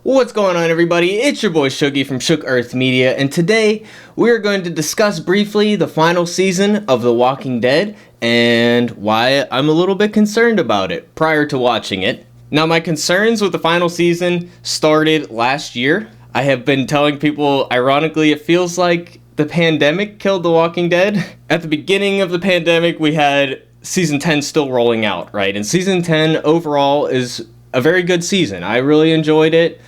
What's going on, everybody? It's your boy Shooky from Shook Earth Media, and today we're going to discuss briefly the final season of The Walking Dead and why I'm a little bit concerned about it prior to watching it. Now, my concerns with the final season started last year. I have been telling people, ironically, it feels like the pandemic killed The Walking Dead. At the beginning of the pandemic, we had season 10 still rolling out, right? And season 10 overall is a very good season. I really enjoyed it.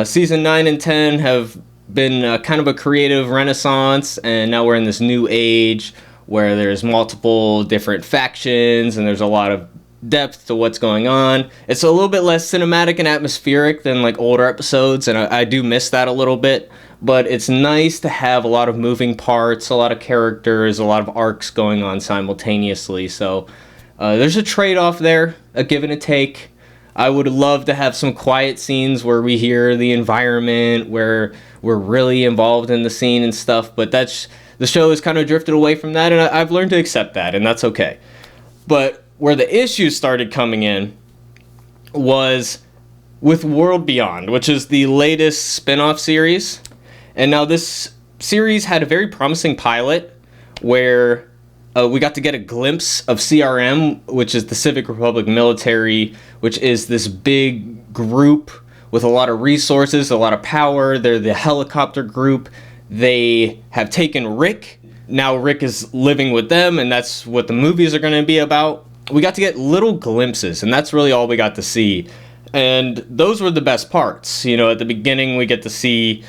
Season 9 and 10 have been kind of a creative renaissance, and now we're in this new age where there's multiple different factions and there's a lot of depth to what's going on. It's a little bit less cinematic and atmospheric than like older episodes, and I do miss that a little bit, but it's nice to have a lot of moving parts, a lot of characters, a lot of arcs going on simultaneously. So there's a trade-off there, a give and a take. I would love to have some quiet scenes where we hear the environment, where we're really involved in the scene and stuff, but the show has kind of drifted away from that, and I've learned to accept that, and that's okay. But where the issues started coming in was with World Beyond, which is the latest spin-off series. And now this series had a very promising pilot where we got to get a glimpse of CRM, which is the Civic Republic Military, which is this big group with a lot of resources, a lot of power. They're the helicopter group. They have taken Rick. Now Rick is living with them, and that's what the movies are going to be about. We got to get little glimpses, and that's really all we got to see. And those were the best parts. You know, at the beginning, we get to see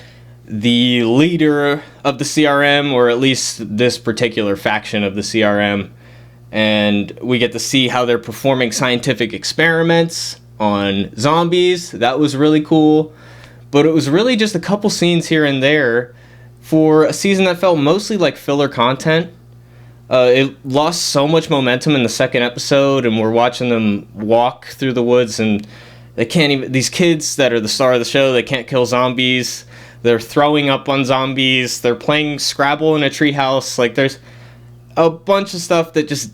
the leader of the CRM, or at least this particular faction of the CRM, and we get to see how they're performing scientific experiments on zombies. That was really cool, but it was really just a couple scenes here and there for a season that felt mostly like filler content. It lost so much momentum in the second episode, and we're watching them walk through the woods, and they can't even, these kids that are the star of the show, they can't kill zombies. They're throwing up on zombies. They're playing Scrabble in a treehouse. Like, there's a bunch of stuff that just,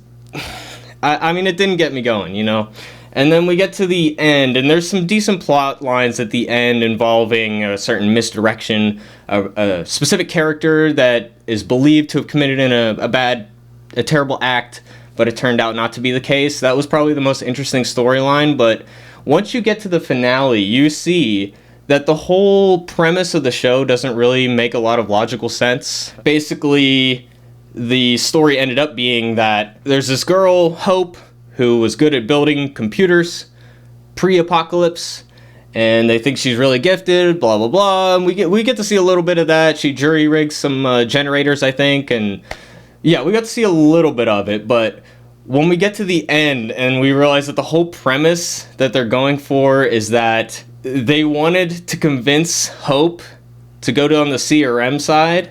I mean, it didn't get me going, you know? And then we get to the end, and there's some decent plot lines at the end involving a certain misdirection, a specific character that is believed to have committed a terrible act, but it turned out not to be the case. That was probably the most interesting storyline, but once you get to the finale, you see that the whole premise of the show doesn't really make a lot of logical sense. Basically, the story ended up being that there's this girl, Hope, who was good at building computers pre-apocalypse, and they think she's really gifted, blah, blah, blah, and we get to see a little bit of that. She jury-rigs some generators, I think, and yeah, we got to see a little bit of it, but when we get to the end and we realize that the whole premise that they're going for is that they wanted to convince Hope to go down the CRM side,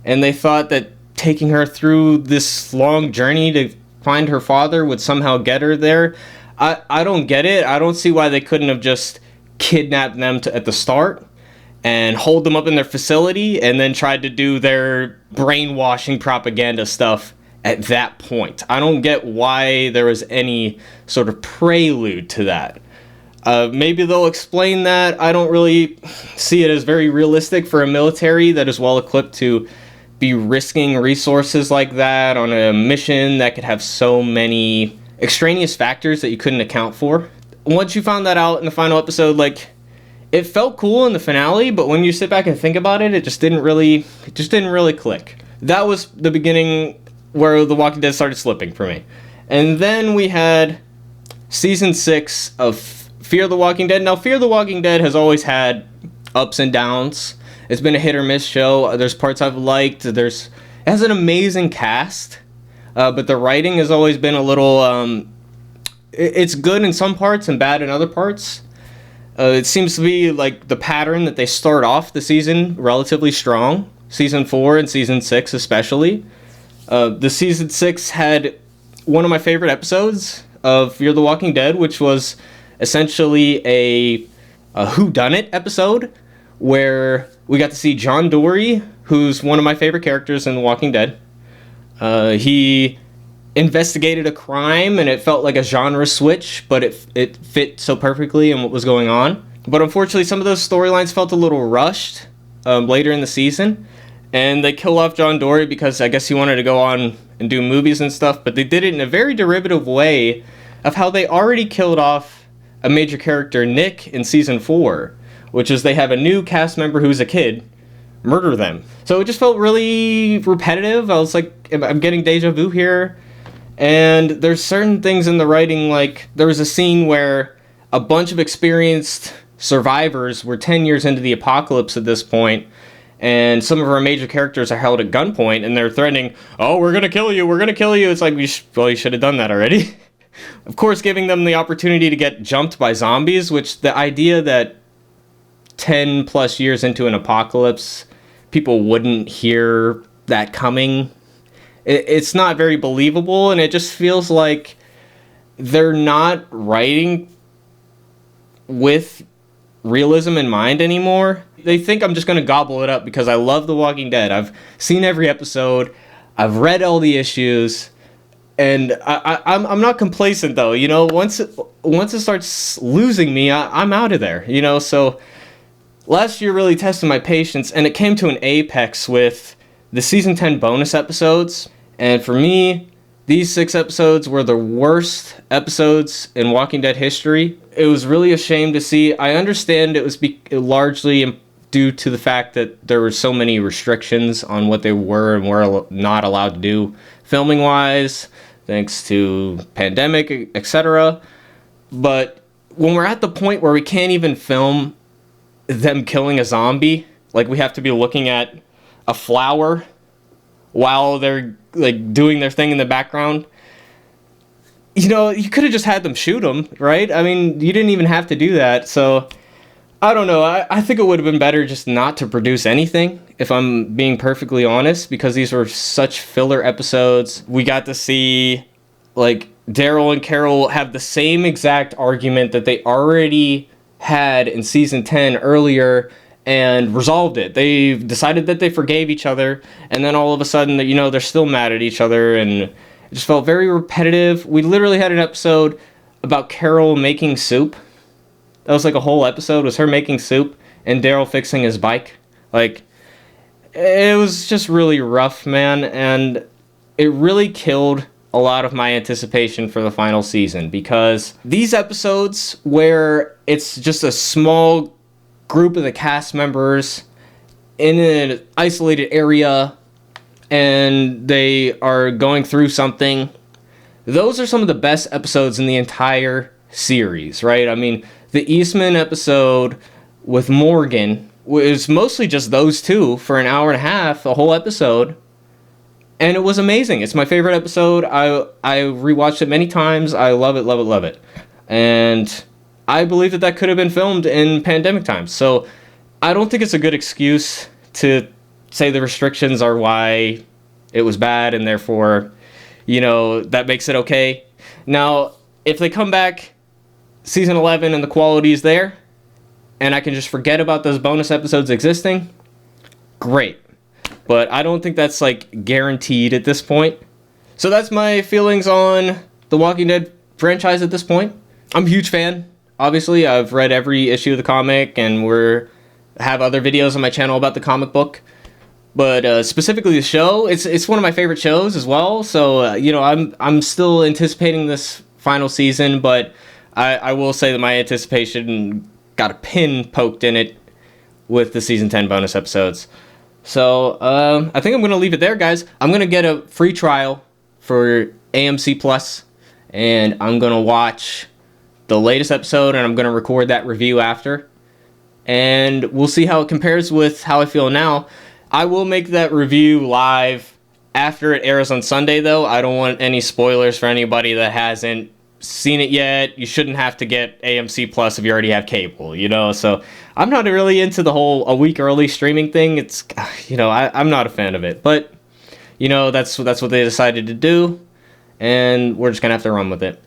and they thought that taking her through this long journey to find her father would somehow get her there. I don't get it. I don't see why they couldn't have just kidnapped them at the start and hold them up in their facility and then tried to do their brainwashing propaganda stuff at that point. I don't get why there was any sort of prelude to that. Maybe they'll explain that. I don't really see it as very realistic for a military that is well equipped to be risking resources like that on a mission that could have so many extraneous factors that you couldn't account for. Once you found that out in the final episode, like, it felt cool in the finale, but when you sit back and think about it, it just didn't really click. That was the beginning where The Walking Dead started slipping for me. And then we had season 6 of Fear the Walking Dead. Now, Fear the Walking Dead has always had ups and downs. It's been a hit or miss show. There's parts I've liked. It has an amazing cast, but the writing has always been a little, it's good in some parts and bad in other parts. It seems to be like the pattern that they start off the season relatively strong. Season 4 and Season 6 especially. The Season 6 had one of my favorite episodes of Fear the Walking Dead, which was essentially a whodunit episode where we got to see John Dory, who's one of my favorite characters in The Walking Dead. He investigated a crime, and it felt like a genre switch, but it fit so perfectly in what was going on. But unfortunately, some of those storylines felt a little rushed later in the season. And they kill off John Dory because I guess he wanted to go on and do movies and stuff. But they did it in a very derivative way of how they already killed off a major character, Nick, in season 4. Which is they have a new cast member who's a kid murder them. So it just felt really repetitive. I was like, I'm getting deja vu here. And there's certain things in the writing, like there was a scene where a bunch of experienced survivors were 10 years into the apocalypse at this point, and some of our major characters are held at gunpoint, and they're threatening, oh, we're gonna kill you, we're gonna kill you. It's like, well, you should have done that already. Of course, giving them the opportunity to get jumped by zombies, which the idea that 10 plus years into an apocalypse, people wouldn't hear that coming, it's not very believable, and it just feels like they're not writing with realism in mind anymore. They think I'm just going to gobble it up because I love The Walking Dead. I've seen every episode, I've read all the issues, and I'm not complacent though. You know, once it starts losing me, I'm out of there. You know, so last year really tested my patience, and it came to an apex with the season 10 bonus episodes. And for me, these 6 episodes were the worst episodes in Walking Dead history. It was really a shame to see. I understand it was largely due to the fact that there were so many restrictions on what they were and were not allowed to do filming wise, thanks to pandemic, etc. But when we're at the point where we can't even film them killing a zombie, like we have to be looking at a flower while they're like doing their thing in the background, you know, you could have just had them shoot them, right? I mean, you didn't even have to do that. So I don't know. I think it would have been better just not to produce anything, if I'm being perfectly honest, because these were such filler episodes. We got to see like Daryl and Carol have the same exact argument that they already had in season 10 earlier and resolved it. They decided that they forgave each other, and then all of a sudden, you know, they're still mad at each other, and it just felt very repetitive. We literally had an episode about Carol making soup. That was like a whole episode, was her making soup and Daryl fixing his bike. Like, it was just really rough, man, and it really killed a lot of my anticipation for the final season, because these episodes where it's just a small group of the cast members in an isolated area and they are going through something, those are some of the best episodes in the entire series, right? I mean, the Eastman episode with Morgan was mostly just those two for an hour and a half, a whole episode, and it was amazing. It's my favorite episode. I rewatched it many times. I love it, love it, love it. And I believe that that could have been filmed in pandemic times. So I don't think it's a good excuse to say the restrictions are why it was bad and therefore, you know, that makes it okay. Now, if they come back season 11 and the quality is there and I can just forget about those bonus episodes existing, great. But I don't think that's like guaranteed at this point. So that's my feelings on the Walking Dead franchise at this point. I'm a huge fan. Obviously, I've read every issue of the comic, and have other videos on my channel about the comic book. But specifically the show, it's one of my favorite shows as well. So you know, I'm still anticipating this final season, but I will say that my anticipation got a pin poked in it with the season 10 bonus episodes. So I think I'm gonna leave it there, guys. I'm gonna get a free trial for AMC Plus, and I'm gonna watch the latest episode, and I'm going to record that review after, and we'll see how it compares with how I feel now. I will make that review live after it airs on Sunday, though. I don't want any spoilers for anybody that hasn't seen it yet. You shouldn't have to get AMC Plus if you already have cable, you know? So I'm not really into the whole a week early streaming thing. It's, you know, I'm not a fan of it, but, you know, that's what they decided to do, and we're just going to have to run with it.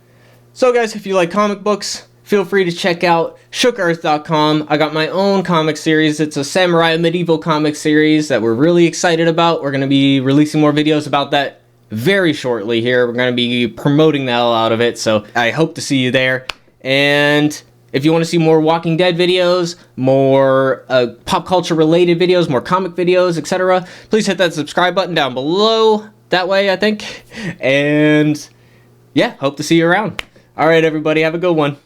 So guys, if you like comic books, feel free to check out shookearth.com. I got my own comic series. It's a samurai medieval comic series that we're really excited about. We're going to be releasing more videos about that very shortly here. We're going to be promoting the hell out of it, so I hope to see you there. And If you want to see more Walking Dead videos, more pop culture related videos, more comic videos, etc., please hit that subscribe button down below. That way, I think. And yeah, hope to see you around. All right, everybody, have a good one.